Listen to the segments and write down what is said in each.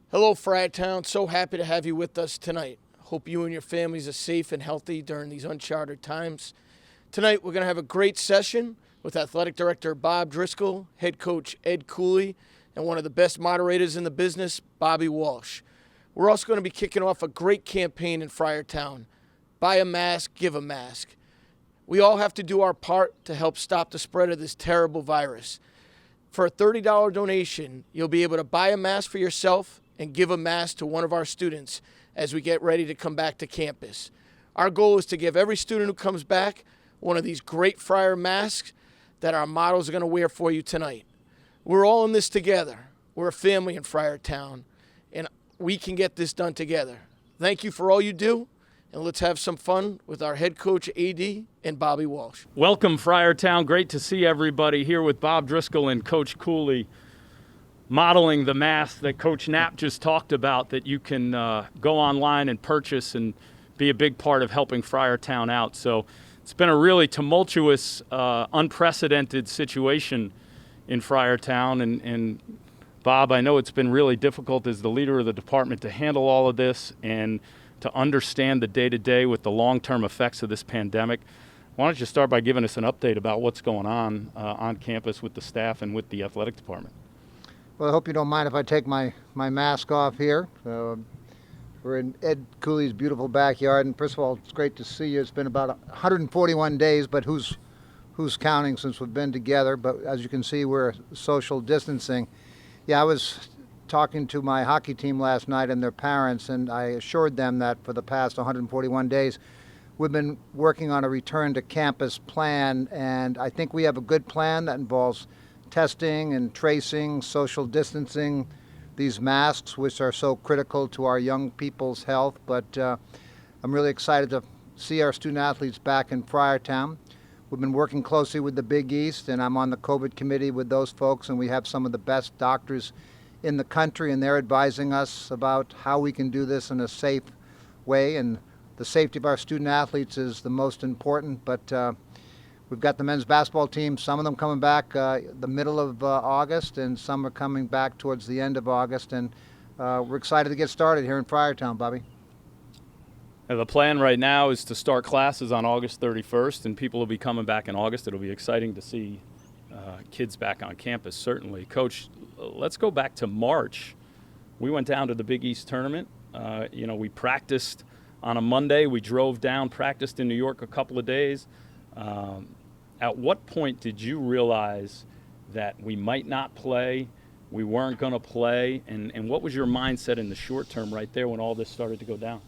Hello, Friartown. So happy to have you with us tonight. Hope you and your families are safe and healthy during these uncharted times. Tonight, we're going to have a great session with Athletic Director Bob Driscoll, Head Coach Ed Cooley, and one of the best moderators in the business, Bobby Walsh. We're also going to be kicking off a great campaign in Friartown. Buy a mask, give a mask. We all have to do our part to help stop the spread of this terrible virus. For a $30 donation, you'll be able to buy a mask for yourself and give a mask to one of our students as we get ready to come back to campus. Our goal is to give every student who comes back one of these great Friar masks that our models are going to wear for you tonight. We're all in this together. We're a family in Friartown, and we can get this done together. Thank you for all you do, and let's have some fun with our head coach, AD, and Bobby Walsh. Welcome, Friartown. Great to see everybody here with Bob Driscoll and Coach Cooley, modeling the mask that Coach Knapp just talked about that you can go online and purchase and be a big part of helping Friartown out. So it's been a really tumultuous, unprecedented situation in Friartown. And Bob, I know it's been really difficult as the leader of the department to handle all of this and to understand the day-to-day with the long-term effects of this pandemic. Why don't you start by giving us an update about what's going on campus with the staff and with the athletic department? Well, I hope you don't mind if I take my mask off here. We're in Ed Cooley's beautiful backyard, and first of all, it's great to see you. It's been about 141 days, but who's counting since we've been together? But as you can see, we're social distancing. Yeah, I was talking to my hockey team last night and their parents, and I assured them that for the past 141 days, we've been working on a return to campus plan, and I think we have a good plan that involves testing and tracing, social distancing, these masks, which are so critical to our young people's health. But I'm really excited to see our student athletes back in Friartown. We've been working closely with the Big East, and I'm on the COVID committee with those folks, and we have some of the best doctors in the country, and they're advising us about how we can do this in a safe way. And the safety of our student athletes is the most important, but we've got the men's basketball team, some of them coming back the middle of August, and some are coming back towards the end of August. And we're excited to get started here in Friartown, Bobby. The plan right now is to start classes on August 31st, and people will be coming back in August. It'll be exciting to see kids back on campus, certainly. Coach, let's go back to March. We went down to the Big East tournament. We practiced on a Monday. We drove down, practiced in New York a couple of days. At what point did you realize that we might not play, we weren't going to play, and what was your mindset in the short term right there when all this started to go down?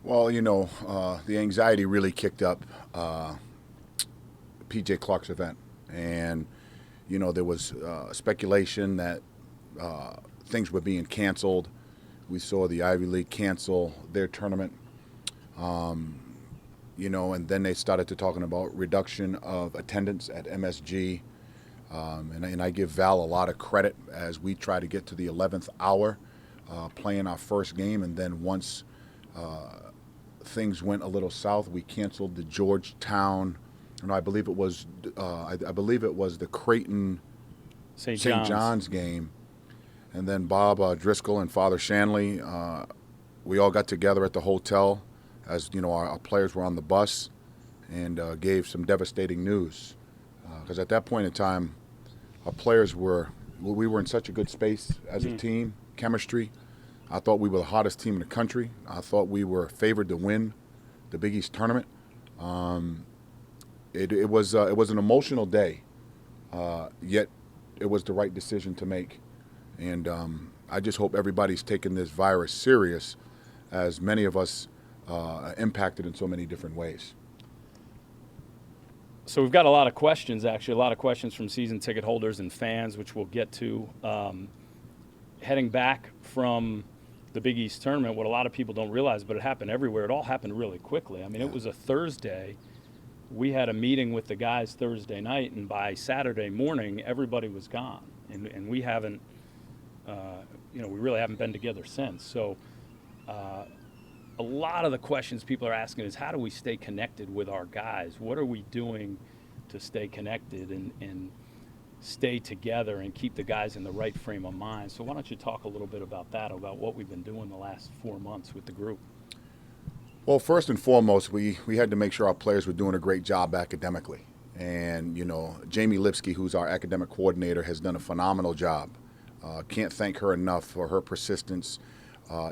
Well, the anxiety really kicked up P.J. Clark's event. And, there was speculation that things were being canceled. We saw the Ivy League cancel their tournament. And then they started to talking about reduction of attendance at MSG. And I give Val a lot of credit as we try to get to the 11th hour, playing our first game. And then once things went a little south, we canceled the Georgetown. I believe it was the Creighton St. John's game. And then Bob Driscoll and Father Shanley, we all got together at the hotel as our players were on the bus and gave some devastating news. Because at that point in time, our players we were in such a good space as a team, chemistry. I thought we were the hottest team in the country. I thought we were favored to win the Big East tournament. It was an emotional day, yet it was the right decision to make. And I just hope everybody's taking this virus serious, as many of us impacted in so many different ways. So we've got a lot of questions, actually, a lot of questions from season ticket holders and fans, which we'll get to. Heading back from the Big East tournament, what a lot of people don't realize, but it happened everywhere. It all happened really quickly. I mean, It was a Thursday. We had a meeting with the guys Thursday night, and by Saturday morning, everybody was gone. And we haven't, we really haven't been together since. So a lot of the questions people are asking is, how do we stay connected with our guys? What are we doing to stay connected? And stay together and keep the guys in the right frame of mind. So why don't you talk a little bit about that, about what we've been doing the last 4 months with the group? Well, first and foremost, we had to make sure our players were doing a great job academically. And, Jamie Lipsky, who's our academic coordinator, has done a phenomenal job. Can't thank her enough for her persistence.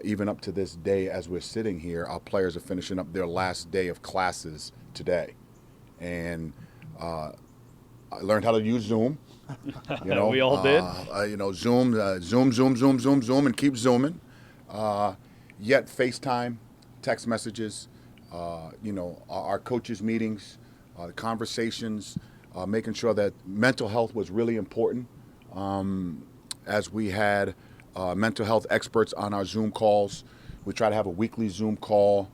Even up to this day, as we're sitting here, our players are finishing up their last day of classes today. And I learned how to use Zoom. We all did. Zoom, and keep zooming. Yet FaceTime, text messages, our coaches' meetings, conversations, making sure that mental health was really important. As we had mental health experts on our Zoom calls, we try to have a weekly Zoom call,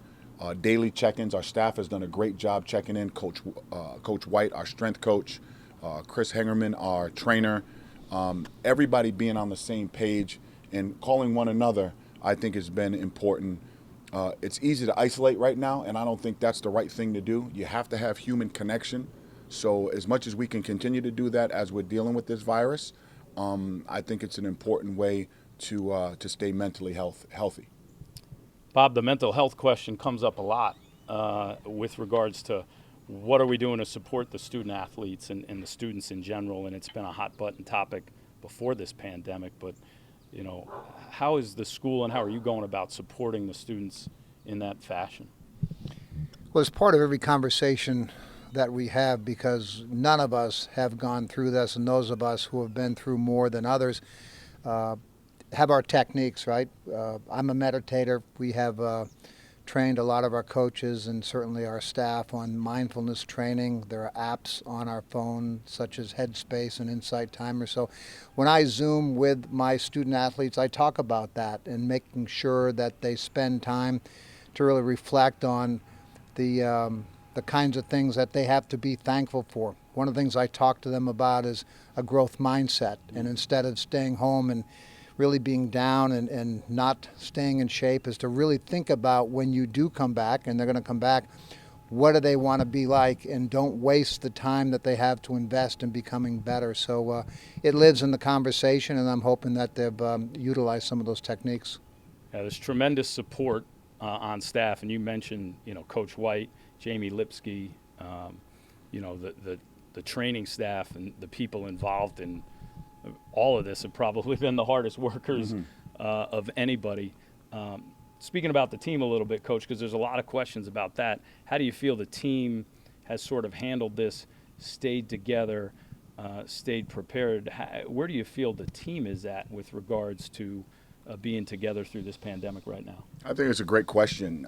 daily check-ins. Our staff has done a great job checking in. Coach White, our strength coach, Chris Hengerman, our trainer, everybody being on the same page and calling one another, I think has been important. It's easy to isolate right now, and I don't think that's the right thing to do. You have to have human connection. So as much as we can continue to do that as we're dealing with this virus, I think it's an important way to stay mentally healthy. Bob, the mental health question comes up a lot with regards to what are we doing to support the student athletes and the students in general, and it's been a hot button topic before this pandemic, but how is the school and how are you going about supporting the students in that fashion? Well, it's part of every conversation that we have, because none of us have gone through this, and those of us who have been through more than others have our techniques, right? I'm a meditator. We have trained a lot of our coaches and certainly our staff on mindfulness training. There are apps on our phone such as Headspace and Insight Timer. So when I Zoom with my student athletes, I talk about that and making sure that they spend time to really reflect on the kinds of things that they have to be thankful for. One of the things I talk to them about is a growth mindset, and instead of staying home and really being down and not staying in shape, is to really think about when you do come back, and they're going to come back, what do they want to be like, and don't waste the time that they have to invest in becoming better. So it lives in the conversation, and I'm hoping that they've utilized some of those techniques. Yeah, there's tremendous support on staff, and you mentioned, Coach White, Jamie Lipsky, the training staff and the people involved in all of this have probably been the hardest workers of anybody. Speaking about the team a little bit, Coach, because there's a lot of questions about that. How do you feel the team has sort of handled this, stayed together, stayed prepared? Where do you feel the team is at with regards to being together through this pandemic right now? I think it's a great question.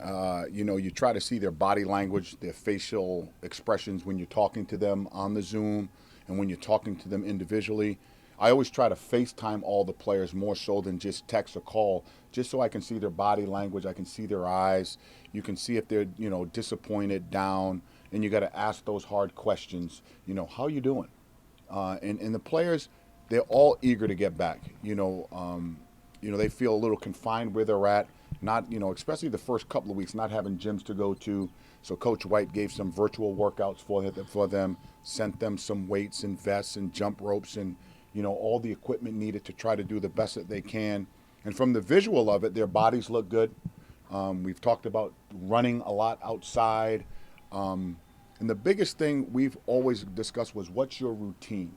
You try to see their body language, their facial expressions when you're talking to them on the Zoom and when you're talking to them individually. I always try to FaceTime all the players more so than just text or call, just so I can see their body language. I can see their eyes. You can see if they're, disappointed, down, and you got to ask those hard questions. How you doing? And the players, they're all eager to get back. They feel a little confined where they're at, not, especially the first couple of weeks, not having gyms to go to. So Coach White gave some virtual workouts for them, sent them some weights and vests and jump ropes and, all the equipment needed to try to do the best that they can. And from the visual of it, their bodies look good. We've talked about running a lot outside. And the biggest thing we've always discussed was, what's your routine?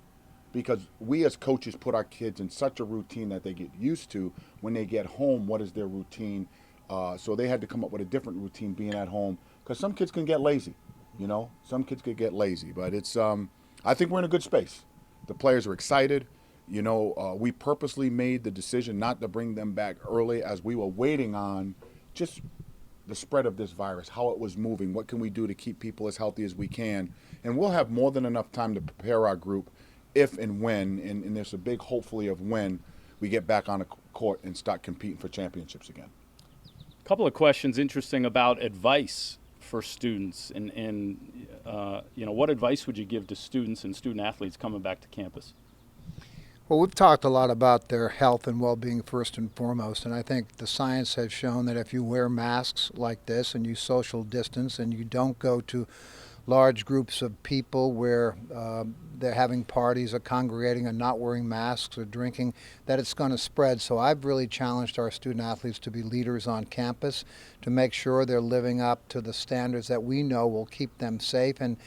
Because we as coaches put our kids in such a routine that they get used to. When they get home, what is their routine? So they had to come up with a different routine being at home, because some kids can get lazy. Some kids could get lazy. But it's I think we're in a good space. The players are excited. We purposely made the decision not to bring them back early, as we were waiting on just the spread of this virus, how it was moving, what can we do to keep people as healthy as we can. And we'll have more than enough time to prepare our group if and when, and there's a big hopefully of when, we get back on the court and start competing for championships again. A couple of questions interesting about advice for students, and what advice would you give to students and student athletes coming back to campus? Well, we've talked a lot about their health and well-being first and foremost, and I think the science has shown that if you wear masks like this and you social distance and you don't go to large groups of people where they're having parties or congregating and not wearing masks or drinking, that it's going to spread. So I've really challenged our student athletes to be leaders on campus, to make sure they're living up to the standards that we know will keep them safe. And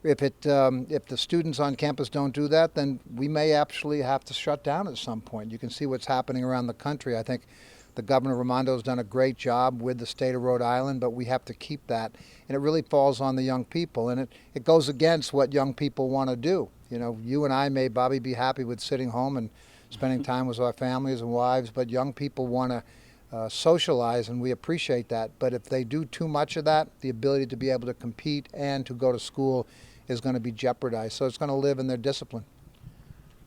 if the students on campus don't do that, then we may actually have to shut down at some point. You can see what's happening around the country. I think the Governor Raimondo has done a great job with the state of Rhode Island, but we have to keep that. And it really falls on the young people. And it goes against what young people want to do. You know, you and I may, Bobby, be happy with sitting home and spending time with our families and wives, but young people want to socialize, and we appreciate that. But if they do too much of that, the ability to be able to compete and to go to school is going to be jeopardized. So it's going to live in their discipline.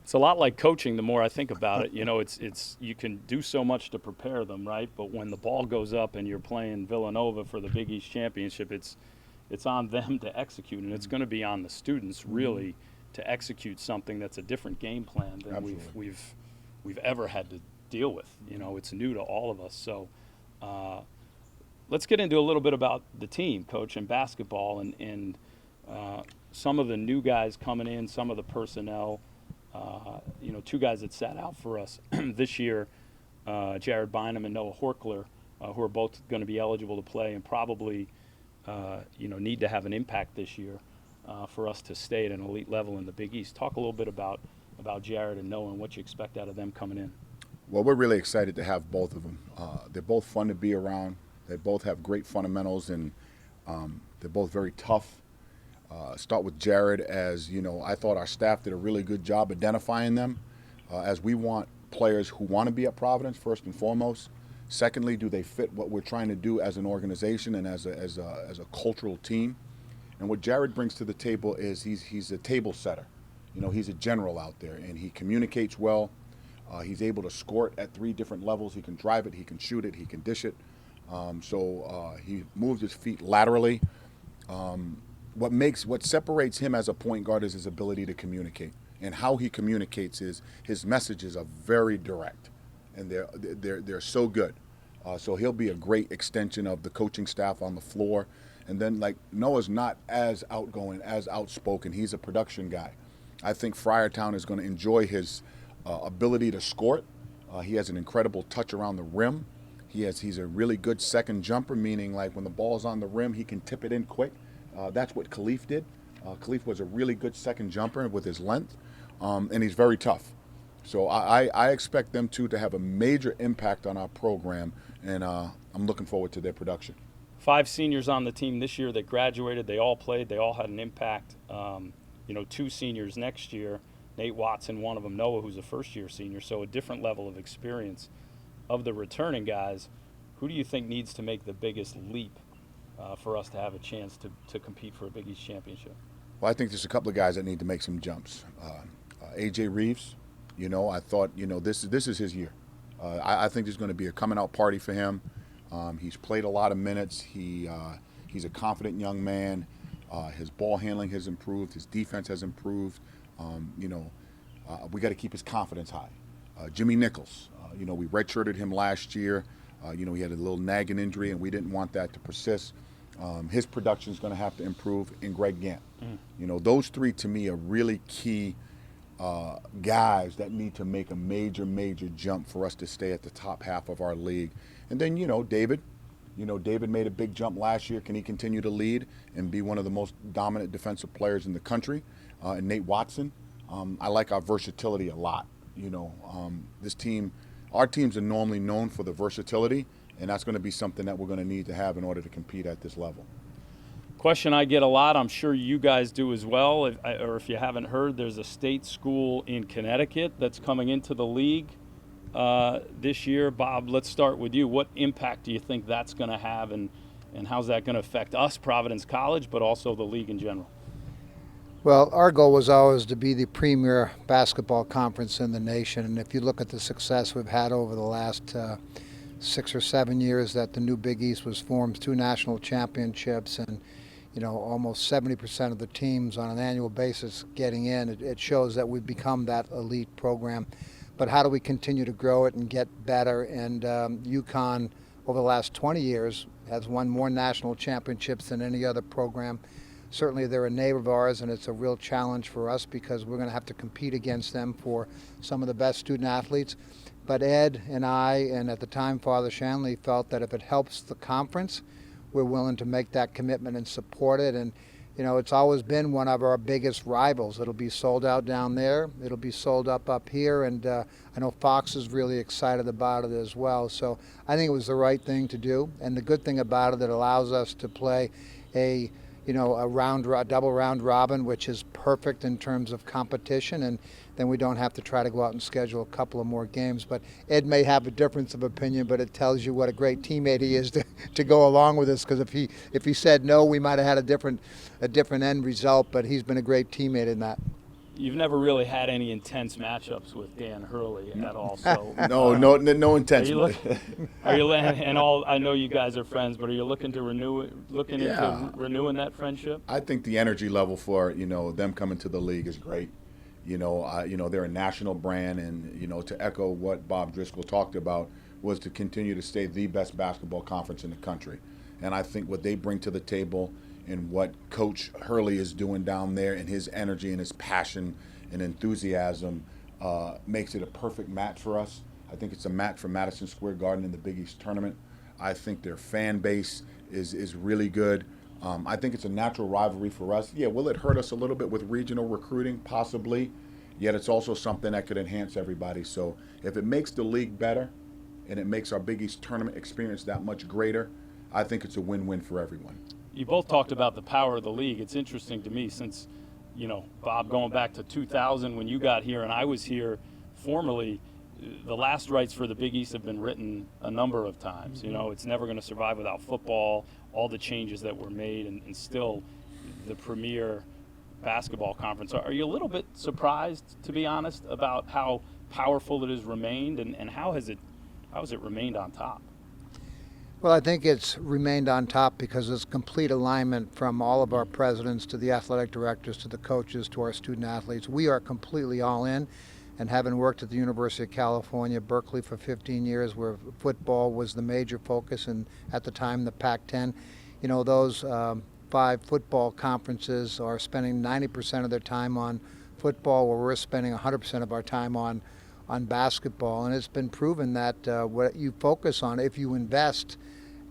It's a lot like coaching the more I think about it. You know, it's you can do so much to prepare them, right? But when the ball goes up and you're playing Villanova for the Big East Championship, it's on them to execute, and it's going to be on the students really to execute something that's a different game plan than we've ever had to deal with. You know, it's new to all of us. So let's get into a little bit about the team, Coach, and basketball, and some of the new guys coming in, some of the personnel. You know, two guys that sat out for us this year, Jared Bynum and Noah Horkler, who are both going to be eligible to play and probably, you know, need to have an impact this year for us to stay at an elite level in the Big East. Talk a little bit about Jared and Noah and what you expect out of them coming in. Well, we're really excited to have both of them. They're both fun to be around. They both have great fundamentals, and they're both very tough. Start with Jared. As you know, I thought our staff did a really good job identifying them, as we want players who want to be at Providence first and foremost. Secondly, do they fit what we're trying to do as an organization and as a cultural team? And what Jared brings to the table is he's a table setter. You know, he's a general out there, and he communicates well. He's able to score it at 3 different levels. He can drive it, he can shoot it, he can dish it. So he moves his feet laterally. What separates him as a point guard is his ability to communicate, and how he communicates is his messages are very direct, and they're so good. So he'll be a great extension of the coaching staff on the floor. And then, like, Noah's not as outgoing, as outspoken. He's a production guy. I think Friartown is going to enjoy his ability to score it. He has an incredible touch around the rim. He's a really good second jumper, meaning like when the ball's on the rim, he can tip it in quick. That's what Khalif did. Khalif was a really good second jumper with his length, and he's very tough. So I expect them two to have a major impact on our program, and I'm looking forward to their production. 5 seniors on the team this year that graduated. They all played. They all had an impact. You know, 2 seniors next year. Nate Watson, one of them. Noah, who's a first-year senior. So a different level of experience. Of the returning guys, who do you think needs to make the biggest leap for us to have a chance to compete for a Big East championship? Well, I think there's a couple of guys that need to make some jumps. A.J. Reeves, you know, I thought, you know, this is his year. I think there's going to be a coming-out party for him. He's played a lot of minutes. He's a confident young man. His ball handling has improved. His defense has improved. You know, we got to keep his confidence high. Jimmy Nichols, you know, we redshirted him last year. You know, he had a little nagging injury, and we didn't want that to persist. His production is going to have to improve. And Greg Gant. You know, those 3 to me are really key guys that need to make a major jump for us to stay at the top half of our league. And then, you know, David. You know, David made a big jump last year. Can he continue to lead and be one of the most dominant defensive players in the country? And Nate Watson. I like our versatility a lot. You know, our teams are normally known for the versatility, and that's going to be something that we're going to need to have in order to compete at this level. Question I get a lot, I'm sure you guys do as well, or if you haven't heard, there's a state school in Connecticut that's coming into the league this year. Bob, let's start with you. What impact do you think that's going to have, and how's that going to affect us, Providence College, but also the league in general? Well, our goal was always to be the premier basketball conference in the nation, and if you look at the success we've had over the last 6 or 7 years that the new Big East was formed, 2 national championships, and you know, almost 70% of the teams on an annual basis getting in, it shows that we've become that elite program. But how do we continue to grow it and get better? And UConn, over the last 20 years, has won more national championships than any other program. certainly they're a neighbor of ours, and it's a real challenge for us because we're going to have to compete against them for some of the best student athletes. But Ed and I, and at the time Father Shanley, felt that if it helps the conference, we're willing to make that commitment and support it. And it's always been one of our biggest rivals. It'll be sold out down there. It'll be sold up here. And I know Fox is really excited about it as well. So I think it was the right thing to do. And the good thing about it allows us to play a double round robin, which is perfect in terms of competition. And then we don't have to try to go out and schedule a couple of more games. But Ed may have a difference of opinion, but it tells you what a great teammate he is to go along with us. Because if he said no, we might have had a different end result. But he's been a great teammate in that. You've never really had any intense matchups with Dan Hurley at all. So no intense. I know you guys are friends, but are you looking to into renewing that friendship? I think the energy level for them coming to the league is great. They're a national brand, and to echo what Bob Driscoll talked about was to continue to stay the best basketball conference in the country. And I think what they bring to the table and what Coach Hurley is doing down there, and his energy and his passion and enthusiasm makes it a perfect match for us. I think it's a match for Madison Square Garden in the Big East tournament. I think their fan base is really good. I think it's a natural rivalry for us. Yeah, will it hurt us a little bit with regional recruiting? Possibly. Yet it's also something that could enhance everybody. So if it makes the league better and it makes our Big East tournament experience that much greater, I think it's a win-win for everyone. You both talked about the power of the league. It's interesting to me since, Bob, going back to 2000 when you got here and I was here formerly, the last rights for the Big East have been written a number of times. It's never going to survive without football, all the changes that were made, and still the premier basketball conference. Are you a little bit surprised, to be honest, about how powerful it has remained, and how has it remained on top? Well, I think it's remained on top because it's complete alignment from all of our presidents to the athletic directors to the coaches to our student athletes. We are completely all in. And having worked at the University of California, Berkeley for 15 years, where football was the major focus, and at the time the Pac-10, those 5 football conferences are spending 90% of their time on football, where we're spending 100% of our time on basketball. And it's been proven that what you focus on, if you invest,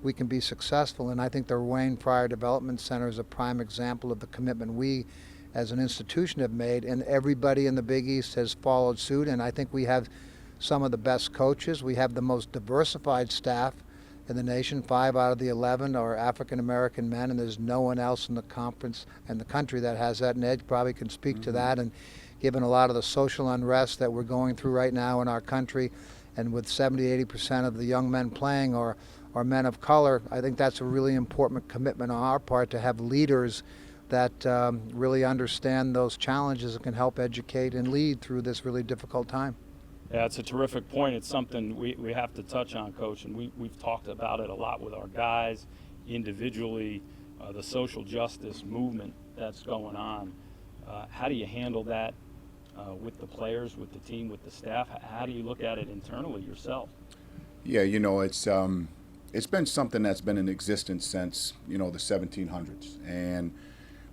we can be successful. And I think the Wayne Fryer Development Center is a prime example of the commitment we as an institution have made, and everybody in the Big East has followed suit. And I think we have some of the best coaches. We have the most diversified staff in the nation. 5 out of the 11 are African American men, and there's no one else in the conference and the country that has that. And Ed probably can speak to that. And given a lot of the social unrest that we're going through right now in our country, and with 70-80% of the young men playing are men of color, I think that's a really important commitment on our part to have leaders that really understand those challenges and can help educate and lead through this really difficult time. Yeah, it's a terrific point. It's something we have to touch on, Coach, and we've talked about it a lot with our guys individually, the social justice movement that's going on. How do you handle that with the players, with the team, with the staff? How do you look at it internally yourself? Yeah, it's been something that's been in existence since, the 1700s. And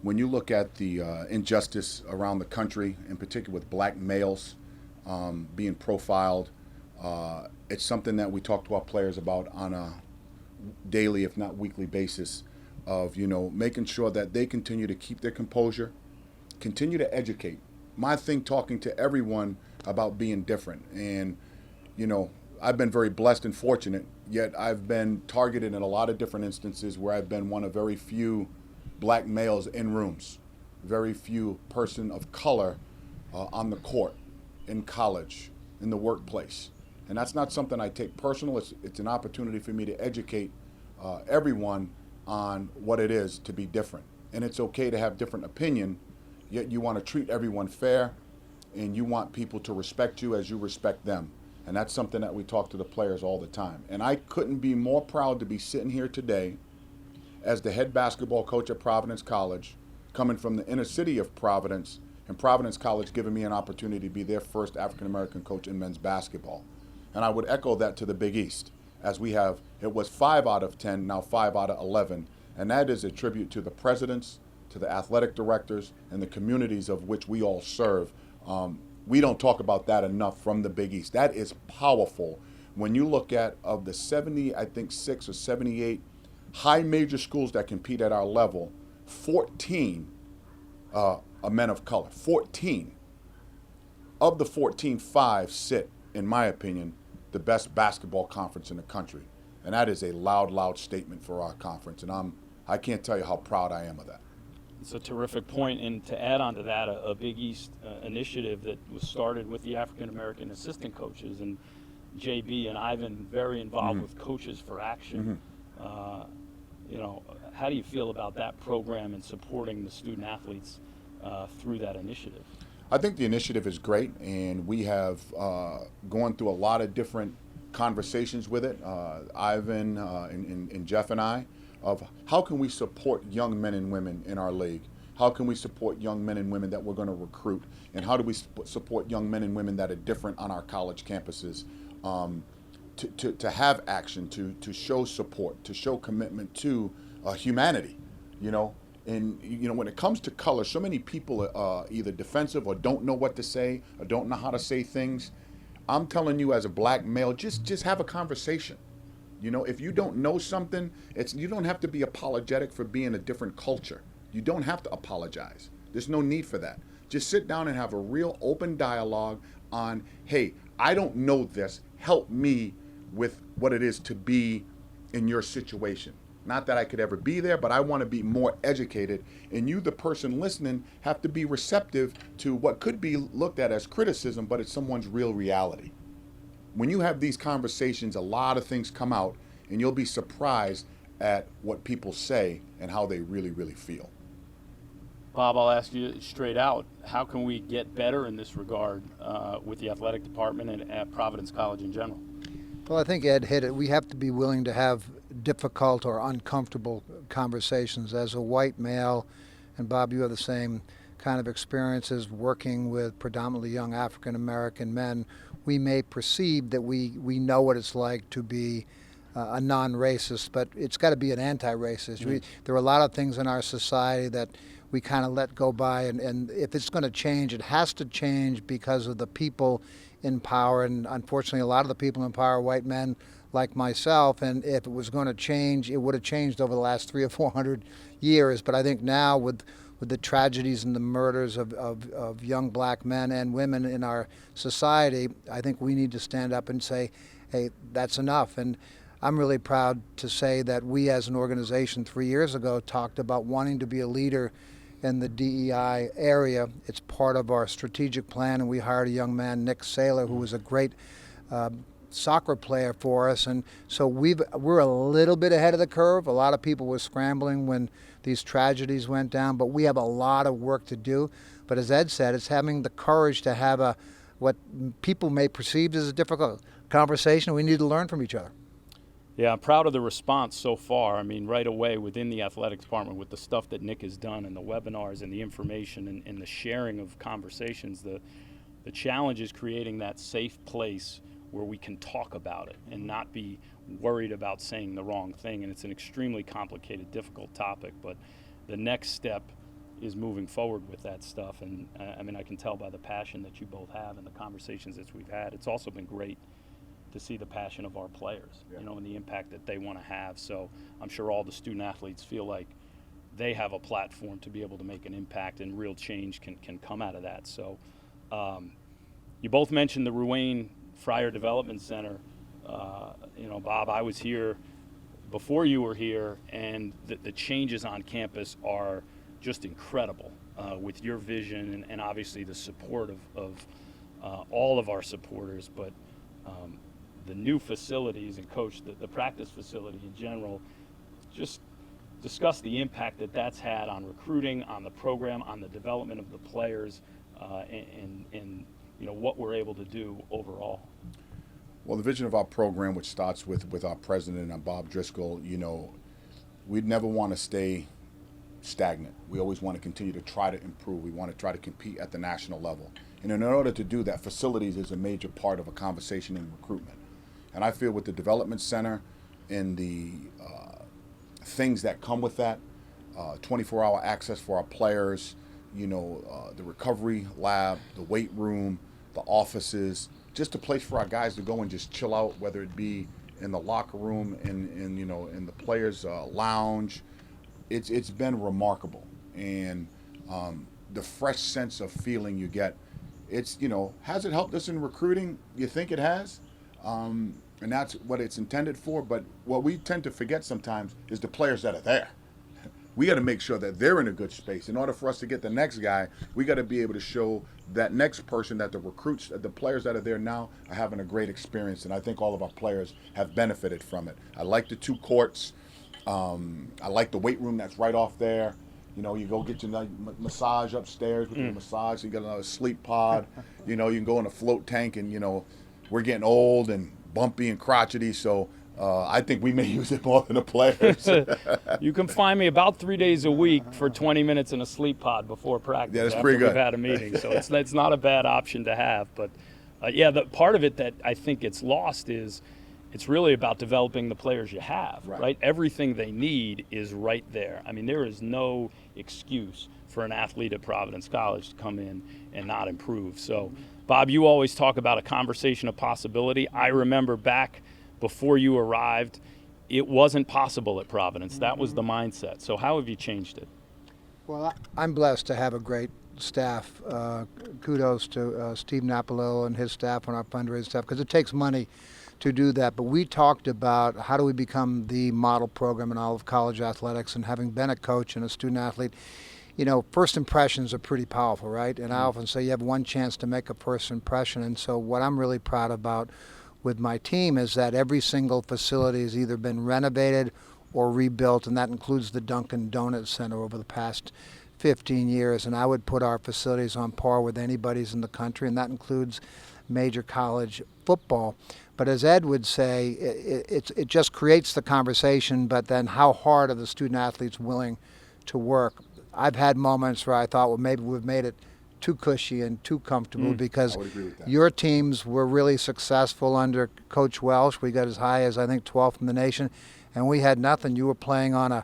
when you look at the injustice around the country, in particular with black males being profiled, it's something that we talk to our players about on a daily, if not weekly basis of, making sure that they continue to keep their composure, continue to educate. My thing, talking to everyone about being different. And, I've been very blessed and fortunate, yet I've been targeted in a lot of different instances where I've been one of very few black males in rooms, very few person of color on the court, in college, in the workplace. And that's not something I take personal. It's an opportunity for me to educate everyone on what it is to be different. And it's okay to have different opinion, yet you want to treat everyone fair, and you want people to respect you as you respect them. And that's something that we talk to the players all the time. And I couldn't be more proud to be sitting here today as the head basketball coach at Providence College, coming from the inner city of Providence, and Providence College giving me an opportunity to be their first African-American coach in men's basketball. And I would echo that to the Big East, as we have, it was 5 out of 10, now 5 out of 11. And that is a tribute to the presidents, to the athletic directors, and the communities of which we all serve. We don't talk about that enough from the Big East. That is powerful. When you look at, of the 70, I think 6 or 78 high major schools that compete at our level, 14 are men of color. 14. Of the 14, 5 sit, in my opinion, the best basketball conference in the country. And that is a loud, loud statement for our conference. And I can't tell you how proud I am of that. It's a terrific point, and to add on to that, a Big East initiative that was started with the African American assistant coaches, and JB and Ivan very involved with Coaches for Action. You know, how do you feel about that program and supporting the student athletes through that initiative? I think the initiative is great, and we have gone through a lot of different conversations with it, Ivan and Jeff and I, of how can we support young men and women in our league? How can we support young men and women that we're going to recruit? And how do we support young men and women that are different on our college campuses? To have action, to show support, to show commitment to humanity, you know. And, you know, when it comes to color, so many people are either defensive or don't know what to say or don't know how to say things. I'm telling you, as a black male, just have a conversation. You know, if you don't know something, you don't have to be apologetic for being a different culture. You don't have to apologize. There's no need for that. Just sit down and have a real open dialogue on, hey, I don't know this. Help me with what it is to be in your situation. Not that I could ever be there, but I want to be more educated. And you, the person listening, have to be receptive to what could be looked at as criticism, but it's someone's real reality. When you have these conversations, a lot of things come out, and you'll be surprised at what people say and how they really, really feel. Bob, I'll ask you straight out, how can we get better in this regard with the athletic department and at Providence College in general? Well, I think Ed hit it. We have to be willing to have difficult or uncomfortable conversations. As a white male, and Bob, you have the same kind of experiences working with predominantly young African American men, we may perceive that we know what it's like to be a non-racist, but it's got to be an anti-racist. There are a lot of things in our society that we kind of let go by, and if it's going to change, it has to change because of the people in power, and unfortunately a lot of the people in power are white men like myself, and if it was going to change, it would have changed over the last 300 or 400 years. But I think now with the tragedies and the murders of young black men and women in our society, I think we need to stand up and say, hey, that's enough. And I'm really proud to say that we as an organization 3 years ago talked about wanting to be a leader in the DEI area. It's part of our strategic plan, and we hired a young man, Nick Saylor, who was a great soccer player for us, and so we're a little bit ahead of the curve. A lot of people were scrambling when these tragedies went down, but we have a lot of work to do. But as Ed said, it's having the courage to have what people may perceive as a difficult conversation. We need to learn from each other. Yeah, I'm proud of the response so far. I mean, right away within the athletics department, with the stuff that Nick has done and the webinars and the information and the sharing of conversations, the challenge is creating that safe place where we can talk about it and not be worried about saying the wrong thing. And it's an extremely complicated, difficult topic, but the next step is moving forward with that stuff. And I mean, I can tell by the passion that you both have and the conversations that we've had. It's also been great to see the passion of our players, you know, and the impact that they want to have. So I'm sure all the student athletes feel like they have a platform to be able to make an impact, and real change can come out of that. So you both mentioned the Ruane Fryer Development Center. You know, Bob, I was here before you were here, and the changes on campus are just incredible with your vision and obviously the support of all of our supporters. But the new facilities, and Coach, the practice facility in general, just discuss the impact that that's had on recruiting, on the program, on the development of the players, and you know, what we're able to do overall. Well, the vision of our program, which starts with our president, Bob Driscoll, you know, we'd never want to stay stagnant. We always want to continue to try to improve. We want to try to compete at the national level. And in order to do that, facilities is a major part of a conversation in recruitment. And I feel with the development center and the things that come with that, 24-hour access for our players, the recovery lab, the weight room, the offices, just a place for our guys to go and just chill out, whether it be in the locker room, in the players' lounge. It's been remarkable, and the fresh sense of feeling you get. Has it helped us in recruiting? You think it has? And that's what it's intended for. But what we tend to forget sometimes is the players that are there. We got to make sure that they're in a good space. In order for us to get the next guy, we got to be able to show that next person that the recruits, the players that are there now are having a great experience. And I think all of our players have benefited from it. I like the 2 courts. I like the weight room that's right off there. You go get your massage upstairs with your massage. You got another sleep pod. You can go in a float tank, and we're getting old and bumpy and crotchety, so I think we may use it more than the players. You can find me about 3 days a week for 20 minutes in a sleep pod before practice. Yeah, that's pretty good. We've had a meeting, so it's not a bad option to have. But the part of it that I think gets lost is it's really about developing the players you have, right? Everything they need is right there. I mean, there is no excuse for an athlete at Providence College to come in and not improve. So, Bob, you always talk about a conversation of possibility. I remember back before you arrived, it wasn't possible at Providence. That was the mindset. So how have you changed it? Well, I'm blessed to have a great staff. Kudos to Steve Napolillo and his staff and our fundraising staff, because it takes money to do that. But we talked about how do we become the model program in all of college athletics, and having been a coach and a student athlete, first impressions are pretty powerful, right? And I often say you have one chance to make a first impression. And so what I'm really proud about with my team is that every single facility has either been renovated or rebuilt, and that includes the Dunkin' Donuts Center over the past 15 years. And I would put our facilities on par with anybody's in the country, and that includes major college football. But as Ed would say, it just creates the conversation, but then how hard are the student athletes willing to work? I've had moments where I thought, well, maybe we've made it too cushy and too comfortable, because your teams were really successful under Coach Walsh. We got as high as, I think, 12th in the nation, and we had nothing. You were playing on a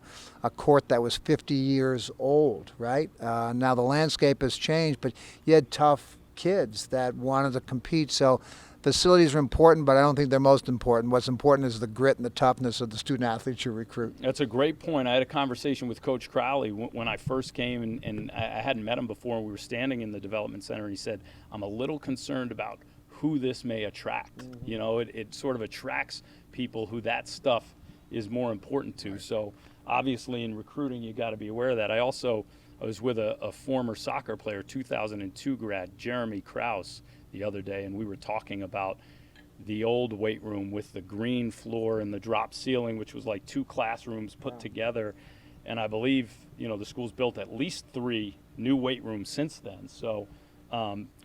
court that was 50 years old, right? Now the landscape has changed, but you had tough kids that wanted to compete. So facilities are important, but I don't think they're most important. What's important is the grit and the toughness of the student athletes you recruit. That's a great point. I had a conversation with Coach Crowley when I first came, and I hadn't met him before. We were standing in the development center, and he said, I'm a little concerned about who this may attract. It sort of attracts people who that stuff is more important to. Right. So obviously in recruiting, you got to be aware of that. I was with a former soccer player, 2002 grad, Jeremy Krause, the other day, and we were talking about the old weight room with the green floor and the drop ceiling, which was like 2 classrooms put together. And I believe, the school's built at least 3 new weight rooms since then. So,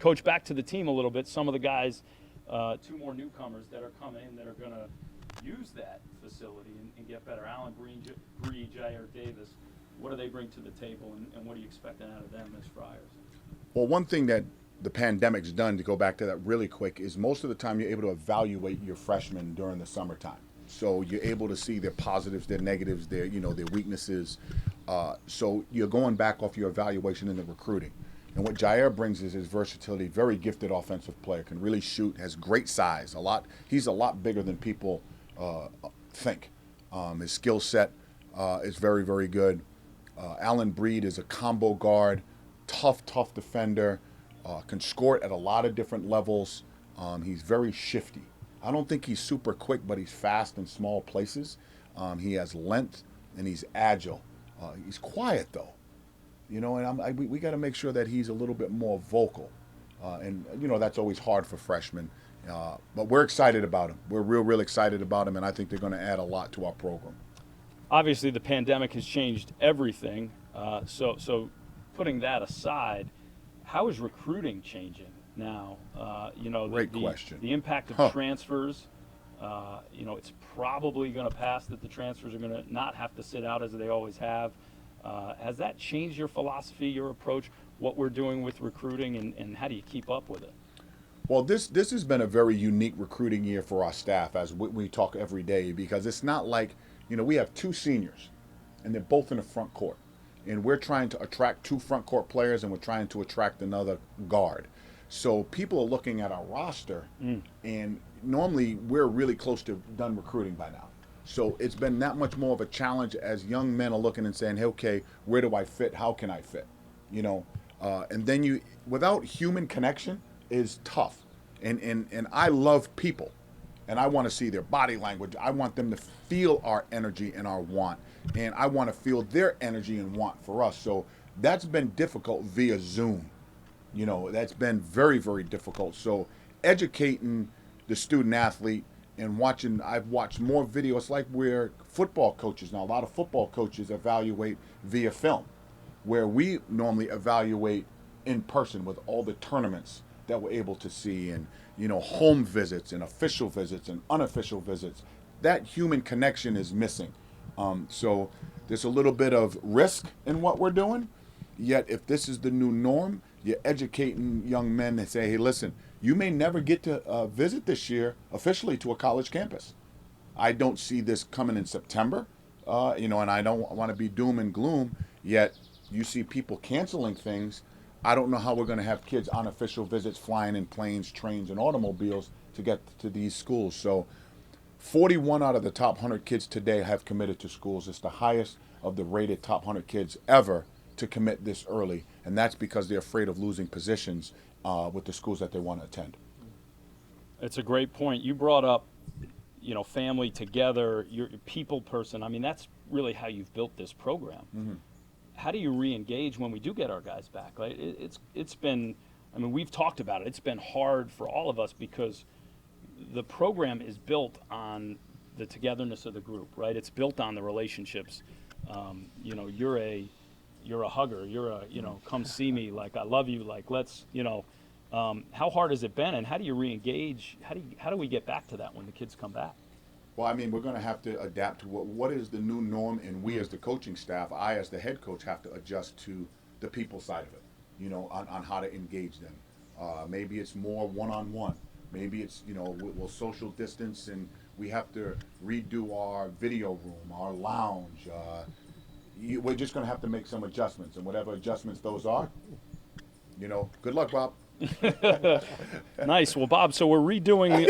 Coach, back to the team a little bit. Some of the guys, 2 more newcomers that are coming in that are going to use that facility and get better. Alan Bree, Jair Davis, what do they bring to the table, and what are you expecting out of them as Friars? Well, one thing that the pandemic's done, to go back to that really quick, is most of the time you're able to evaluate your freshmen during the summertime. So you're able to see their positives, their negatives, their weaknesses. So you're going back off your evaluation in the recruiting. And what Jair brings is his versatility, very gifted offensive player, can really shoot, has great size. He's a lot bigger than people think. His skill set is very, very good. Alan Breed is a combo guard, tough defender. Can score it at a lot of different levels. He's very shifty. I don't think he's super quick, but he's fast in small places. He has length, and he's agile. He's quiet, though. And we got to make sure that he's a little bit more vocal. And that's always hard for freshmen. But we're excited about him. We're real excited about him, and I think they're going to add a lot to our program. Obviously, the pandemic has changed everything. So putting that aside, how is recruiting changing now? Great question. The impact of transfers. It's probably going to pass that the transfers are going to not have to sit out as they always have. Has that changed your philosophy, your approach, what we're doing with recruiting, and how do you keep up with it? Well, this has been a very unique recruiting year for our staff, as we talk every day, because it's not like, we have 2 seniors, and they're both in the front court. and we're trying to attract 2 front court players, and we're trying to attract another guard. So people are looking at our roster, and normally we're really close to done recruiting by now. So it's been that much more of a challenge as young men are looking and saying, hey, okay, where do I fit? How can I fit? You know, and then without human connection is tough. And I love people, and I want to see their body language. I want them to feel our energy and our want, and I want to feel their energy and want for us. So that's been difficult via Zoom. You know, that's been very, very difficult. So educating the student athlete and I've watched more videos like where football coaches now, a lot of football coaches evaluate via film, where we normally evaluate in person with all the tournaments that we're able to see, and, you know, home visits and official visits and unofficial visits. That human connection is missing. So there's a little bit of risk in what we're doing, yet if this is the new norm, you're educating young men and say, hey, listen, you may never get to visit this year officially to a college campus. I don't see this coming in September, you know, and I don't want to be doom and gloom, yet you see people canceling things. I don't know how we're going to have kids on official visits flying in planes, trains, and automobiles to get to these schools. So 41 out of the top 100 kids today have committed to schools. It's the highest of the rated top 100 kids ever to commit this early, and that's because they're afraid of losing positions with the schools that they want to attend. It's a great point. You brought up, you know, family together, you're a people person. I mean, that's really how you've built this program. Mm-hmm. How do you re-engage when we do get our guys back? Like, it's been, I mean, we've talked about it. It's been hard for all of us because the program is built on the togetherness of the group, right? It's built on the relationships. You know, you're a hugger. You're a, you know, come see me. Like, I love you. Like, let's, you know, how hard has it been, and how do you re-engage? How do we get back to that when the kids come back? Well, I mean, we're going to have to adapt to what is the new norm, and we as the coaching staff, I as the head coach, have to adjust to the people side of it, you know, on how to engage them. Maybe it's more one-on-one. Maybe it's, you know, we'll social distance, and we have to redo our video room, our lounge. We're just going to have to make some adjustments, and whatever adjustments those are, you know, good luck, Bob. Nice. Well, Bob, so we're redoing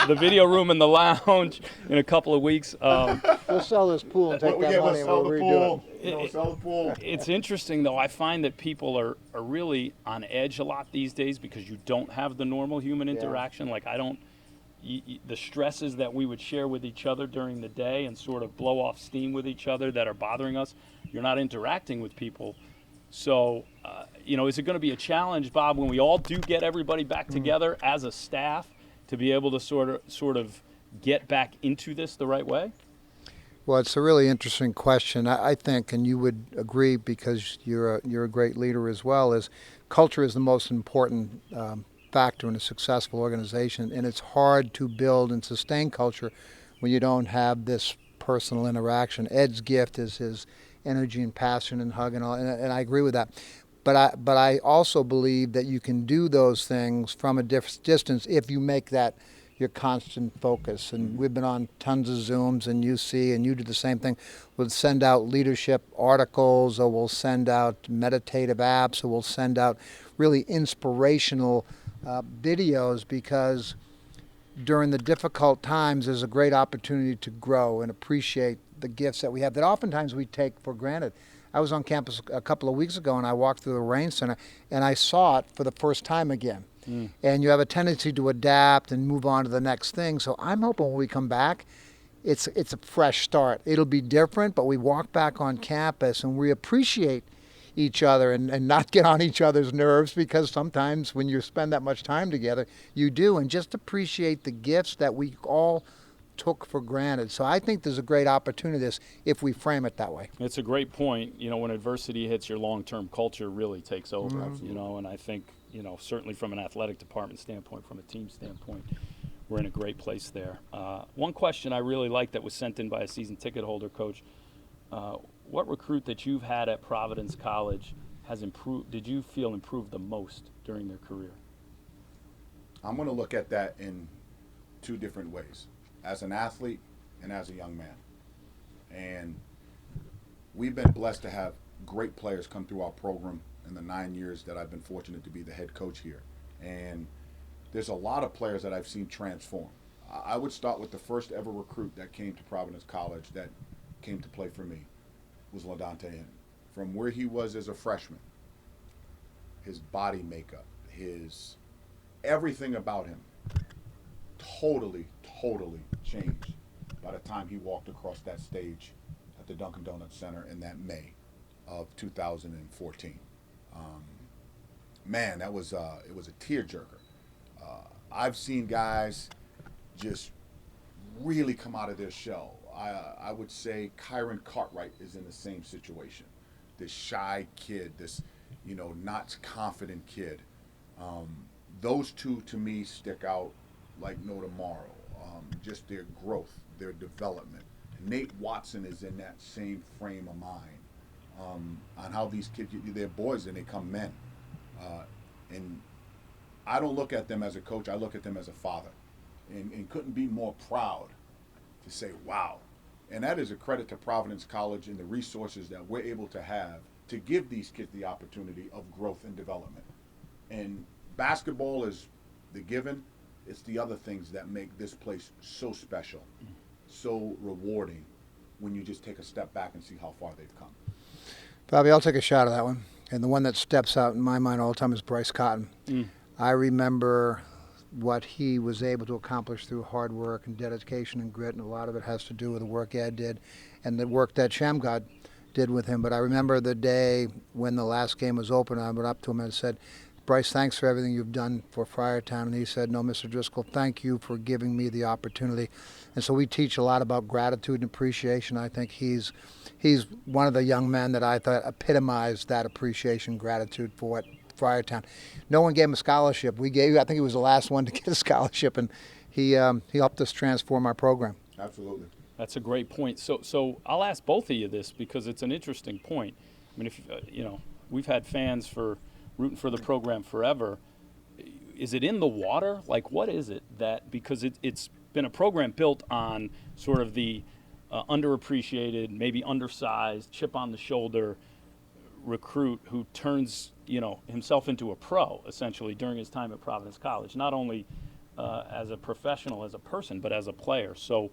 the video room and the lounge in a couple of weeks. We'll sell this pool and take that money and we'll redo it. Sell the pool. It's interesting, though. I find that people are really on edge a lot these days because you don't have the normal human interaction. Like, the stresses that we would share with each other during the day and sort of blow off steam with each other that are bothering us, you're not interacting with people. So, you know, is it going to be a challenge, Bob, when we all do get everybody back together as a staff to be able to sort of get back into this the right way? Well, it's a really interesting question. I think, and you would agree because you're a great leader as well, is culture is the most important factor in a successful organization, and it's hard to build and sustain culture when you don't have this personal interaction. Ed's gift is his energy and passion and hug and all, and I agree with that. But I also believe that you can do those things from a distance if you make that your constant focus. And we've been on tons of Zooms, and you see, and you do the same thing. We'll send out leadership articles, or we'll send out meditative apps, or we'll send out really inspirational videos, because during the difficult times there's a great opportunity to grow and appreciate the gifts that we have that oftentimes we take for granted. I was on campus a couple of weeks ago, and I walked through the Rain Center, and I saw it for the first time again. And you have a tendency to adapt and move on to the next thing. So I'm hoping when we come back, it's a fresh start. It'll be different, but we walk back on campus and we appreciate each other and not get on each other's nerves, because sometimes when you spend that much time together, you do, and just appreciate the gifts that we all took for granted. So I think there's a great opportunity this if we frame it that way. It's a great point. You know, when adversity hits, your long-term culture really takes over. Mm-hmm. You know, and I think, you know, certainly from an athletic department standpoint, from a team standpoint, we're in a great place there. One question I really like that was sent in by a season ticket holder, Coach. What recruit that you've had at Providence College has improved? Did you feel improved the most during their career? I'm going to look at that in two different ways, as an athlete and as a young man. And we've been blessed to have great players come through our program in the 9 years that I've been fortunate to be the head coach here. And there's a lot of players that I've seen transform. I would start with the first ever recruit that came to Providence College that came to play for me was LaDonte Henry. From where he was as a freshman, his body makeup, his everything about him totally changed by the time he walked across that stage at the Dunkin' Donuts Center in that May of 2014. Man, it was a tearjerker. I've seen guys just really come out of their shell. I would say Kyron Cartwright is in the same situation. This shy kid, this not confident kid. Those two to me stick out like no tomorrow. Just their growth, their development. Nate Watson is in that same frame of mind on how these kids, they're boys and they come men. And I don't look at them as a coach, I look at them as a father. And couldn't be more proud to say, wow. And that is a credit to Providence College and the resources that we're able to have to give these kids the opportunity of growth and development. And basketball is the given. It's the other things that make this place so special, so rewarding when you just take a step back and see how far they've come. Bobby, I'll take a shot at that one. And the one that steps out in my mind all the time is Bryce Cotton. I remember what he was able to accomplish through hard work and dedication and grit, and a lot of it has to do with the work Ed did and the work that Shamgod did with him. But I remember the day when the last game was open, I went up to him and said, Bryce, thanks for everything you've done for Friartown. And he said, no, Mr. Driscoll, thank you for giving me the opportunity. And so we teach a lot about gratitude and appreciation. I think he's one of the young men that I thought epitomized that appreciation, gratitude for what Friartown. No one gave him a scholarship. I think he was the last one to get a scholarship, and he helped us transform our program. Absolutely. That's a great point. So I'll ask both of you this because it's an interesting point. I mean, if we've had fans rooting for the program forever. Is it in the water? Like, what is it that, because it's been a program built on sort of the underappreciated, maybe undersized, chip on the shoulder recruit who turns himself into a pro essentially during his time at Providence College, not only as a professional, as a person, but as a player. So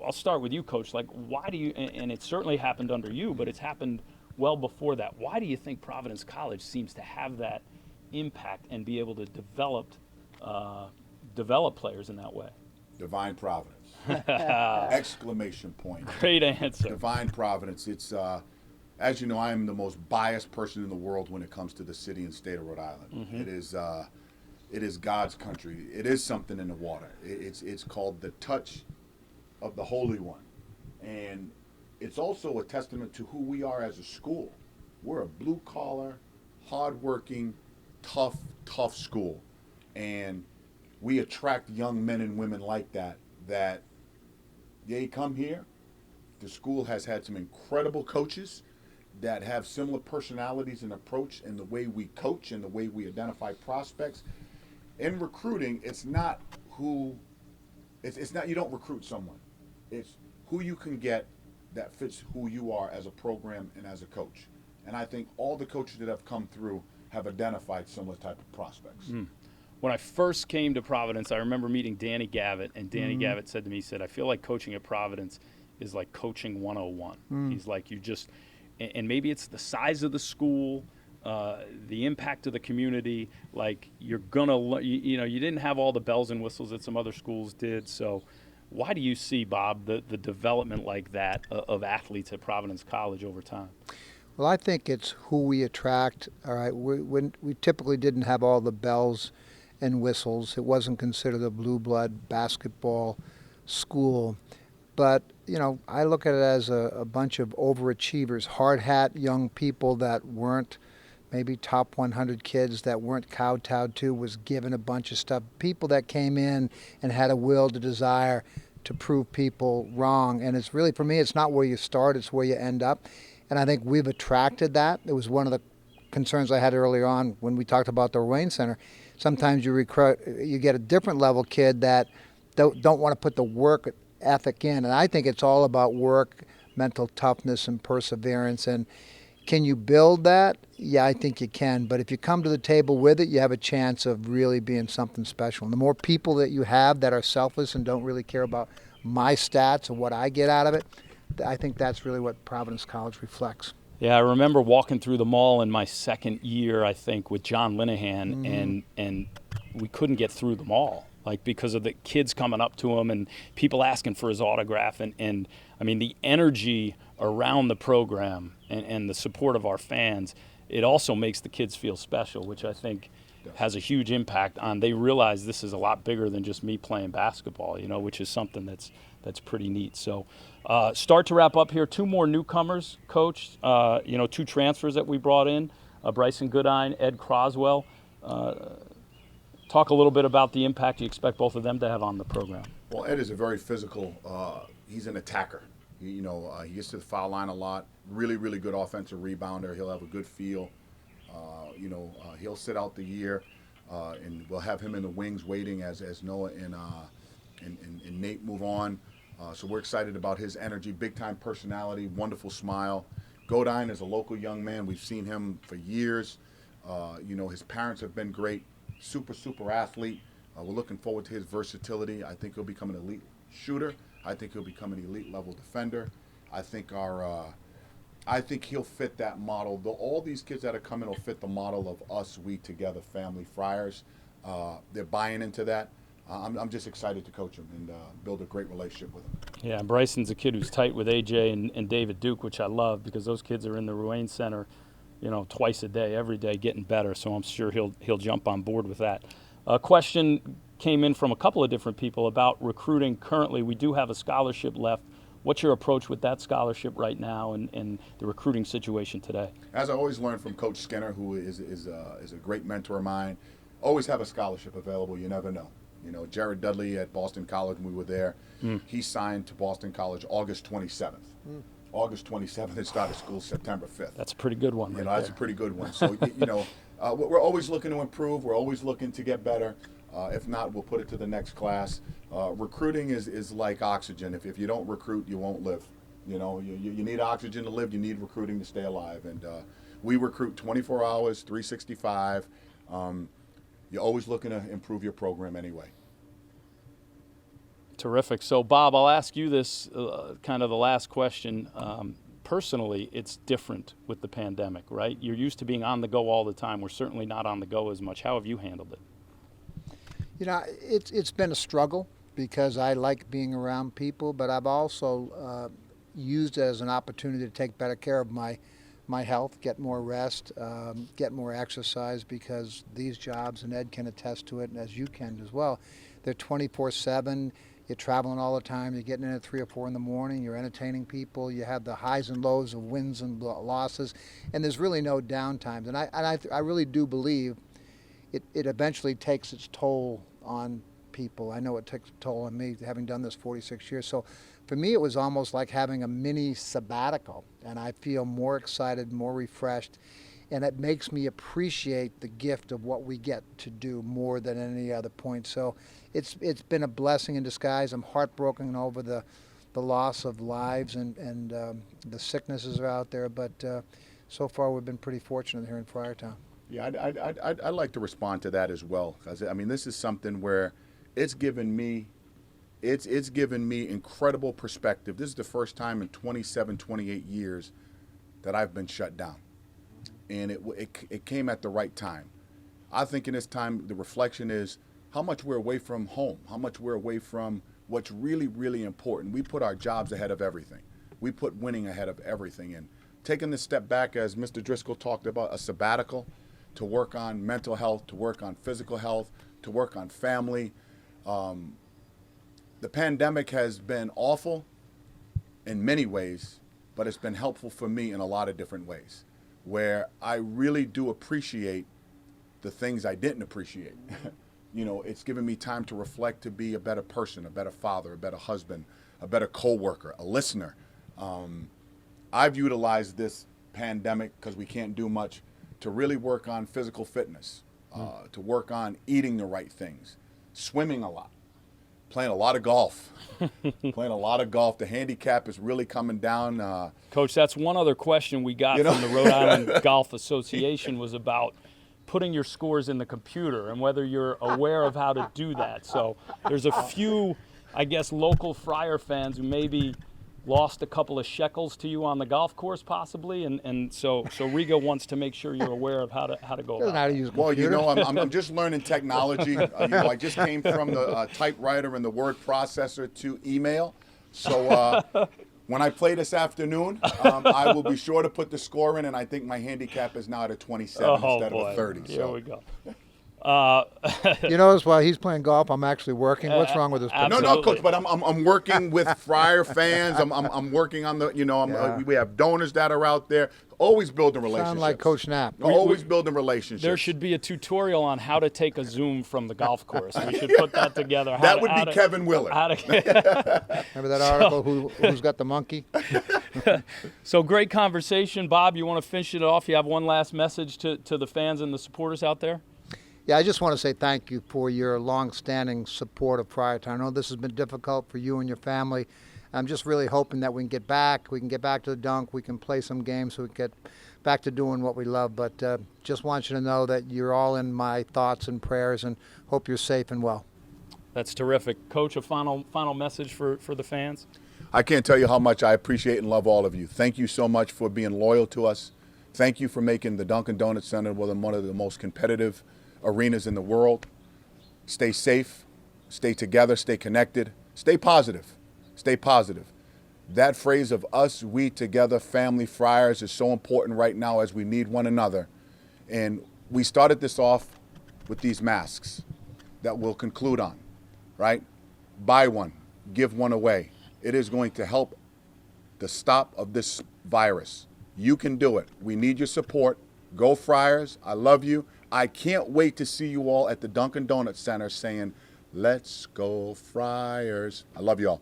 I'll start with you, Coach. Like, why do you, and it certainly happened under you, but it's happened well before that. Why do you think Providence College seems to have that impact and be able to develop players in that way? Divine providence. Exclamation point. Great answer. Divine providence. It's, as you know, I am the most biased person in the world when it comes to the city and state of Rhode Island. Mm-hmm. It is God's country. It is something in the water. It's called the touch of the Holy One. And it's also a testament to who we are as a school. We're a blue-collar, hard-working, tough school. And we attract young men and women like that they come here. The school has had some incredible coaches that have similar personalities and approach in the way we coach and the way we identify prospects. In recruiting, it's not you don't recruit someone. It's who you can get that fits who you are as a program and as a coach. And I think all the coaches that have come through have identified similar type of prospects. When I first came to Providence, I remember meeting Danny Gavitt, and Danny Gavitt said to me, I feel like coaching at Providence is like coaching 101. He's like, and maybe it's the size of the school, the impact of the community, like you didn't have all the bells and whistles that some other schools did. So why do you see, Bob, the development like that of athletes at Providence College over time? Well, I think it's who we attract. All right, we typically didn't have all the bells and whistles. It wasn't considered a blue blood basketball school. But, I look at it as a bunch of overachievers, hard hat young people that weren't maybe top 100 kids, that weren't kowtowed to, was given a bunch of stuff. People that came in and had a will to desire to prove people wrong. And it's really, for me, it's not where you start, it's where you end up. And I think we've attracted that. It was one of the concerns I had earlier on when we talked about the Wayne Center. Sometimes you get a different level kid that don't want to put the work ethic in. And I think it's all about work, mental toughness, and perseverance. And Can you build that? Yeah, I think you can. But if you come to the table with it, you have a chance of really being something special. And the more people that you have that are selfless and don't really care about my stats and what I get out of it, I think that's really what Providence College reflects. Yeah, I remember walking through the mall in my second year, I think, with John Linehan, and we couldn't get through the mall, like because of the kids coming up to him and people asking for his autograph. And I mean, the energy around the program and the support of our fans, it also makes the kids feel special, which I think has a huge impact on. They realize this is a lot bigger than just me playing basketball, which is something that's pretty neat. So start to wrap up here. 2 more newcomers, Coach, 2 transfers that we brought in, Bryson Goodine, Ed Croswell. Talk a little bit about the impact you expect both of them to have on the program. Well, Ed is a very physical, he's an attacker. He gets to the foul line a lot, really, really good offensive rebounder. He'll have a good feel. He'll sit out the year, and we'll have him in the wings waiting as Noah and Nate move on. So we're excited about his energy, big-time personality, wonderful smile. Godine is a local young man. We've seen him for years. His parents have been great, super athlete. We're looking forward to his versatility. I think he'll become an elite shooter. I think he'll become an elite-level defender. I think he'll fit that model. All these kids that are coming will fit the model of us, we together, family, Friars. They're buying into that. I'm just excited to coach him and build a great relationship with him. Yeah, and Bryson's a kid who's tight with AJ and David Duke, which I love because those kids are in the Ruane Center, twice a day, every day, getting better. So I'm sure he'll jump on board with that. A question came in from a couple of different people about recruiting currently. We do have a scholarship left. What's your approach with that scholarship right now and the recruiting situation today? As I always learned from Coach Skinner, who is a great mentor of mine, always have a scholarship available. You never know. Jared Dudley at Boston College, when we were there, he signed to Boston College August 27th. August 27th, and started school September 5th. That's a pretty good one. That's a pretty good one. So, we're always looking to improve. We're always looking to get better. If not, we'll put it to the next class. Recruiting is like oxygen. If you don't recruit, you won't live. You need oxygen to live. You need recruiting to stay alive. And we recruit 24 hours, 365. You're always looking to improve your program anyway. Terrific. So, Bob, I'll ask you this kind of the last question. Personally, it's different with the pandemic, right? You're used to being on the go all the time. We're certainly not on the go as much. How have you handled it? It's been a struggle because I like being around people, but I've also used it as an opportunity to take better care of my health, get more rest, get more exercise, because these jobs, and Ed can attest to it, and as you can as well, they're 24/7. You're traveling all the time. You're getting in at 3 or 4 in the morning. You're entertaining people. You have the highs and lows of wins and losses, and there's really no downtimes. And I really do believe it eventually takes its toll on people. I know it takes a toll on me, having done this 46 years. So for me, it was almost like having a mini sabbatical, and I feel more excited, more refreshed, and it makes me appreciate the gift of what we get to do more than any other point. So it's been a blessing in disguise. I'm heartbroken over the loss of lives and the sicknesses are out there, but so far we've been pretty fortunate here in Friartown. Yeah, I'd like to respond to that as well, because this is something where it's given me incredible perspective. This is the first time in 27, 28 years that I've been shut down, and it came at the right time. I think in this time the reflection is how much we're away from home, how much we're away from what's really, really important. We put our jobs ahead of everything. We put winning ahead of everything, and taking this step back, as Mr. Driscoll talked about, a sabbatical, to work on mental health, to work on physical health, to work on family. The pandemic has been awful in many ways, but it's been helpful for me in a lot of different ways, where I really do appreciate the things I didn't appreciate. It's given me time to reflect, to be a better person, a better father, a better husband, a better co-worker, a listener. I've utilized this pandemic, because we can't do much, to really work on physical fitness, to work on eating the right things, swimming a lot, Playing a lot of golf. Playing a lot of golf. The handicap is really coming down. Coach, that's one other question we got from the Rhode Island Golf Association was about putting your scores in the computer and whether you're aware of how to do that. So there's a few, I guess, local Friar fans who maybe lost a couple of shekels to you on the golf course possibly, and so Riga wants to make sure you're aware of how to go Doesn't know how about to it. use a Well, computer. I'm just learning technology. I just came from the typewriter and the word processor to email. So when I play this afternoon, I will be sure to put the score in, and I think my handicap is now at a 27 instead of a 30. Here we go. You notice while he's playing golf, I'm actually working. What's wrong with this picture? No, Absolutely. Coach, but I'm working with Friar fans. I'm working on the, we have donors that are out there. Always building relationships. Sound like Coach Knapp. Always building relationships. There should be a tutorial on how to take a Zoom from the golf course. We should put that together. That would be Kevin Willard. Remember that article, Who's Got the Monkey? So great conversation. Bob, you want to finish it off? You have one last message to the fans and the supporters out there? Yeah, I just want to say thank you for your long-standing support of Friartown. I know this has been difficult for you and your family. I'm just really hoping that we can get back to the dunk, we can play some games, so we can get back to doing what we love. But just want you to know that you're all in my thoughts and prayers, and hope you're safe and well. That's terrific. Coach, a final message for the fans? I can't tell you how much I appreciate and love all of you. Thank you so much for being loyal to us. Thank you for making the Dunkin' Donuts Center one of the most competitive arenas in the world. Stay safe, stay together, stay connected, stay positive, stay positive. That phrase of us, we together, family Friars is so important right now as we need one another. And we started this off with these masks that we'll conclude on, right? Buy one, give one away. It is going to help the stop of this virus. You can do it. We need your support. Go Friars. I love you. I can't wait to see you all at the Dunkin' Donuts Center saying, "Let's go Friars." I love you all.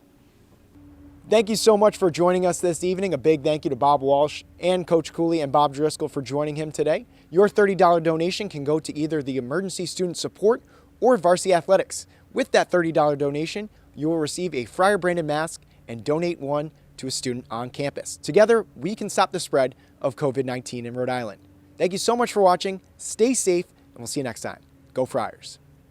Thank you so much for joining us this evening. A big thank you to Bob Walsh and Coach Cooley and Bob Driscoll for joining him today. Your $30 donation can go to either the Emergency Student Support or Varsity Athletics. With that $30 donation, you will receive a Friar branded mask and donate one to a student on campus. Together, we can stop the spread of COVID-19 in Rhode Island. Thank you so much for watching. Stay safe, and we'll see you next time. Go Friars.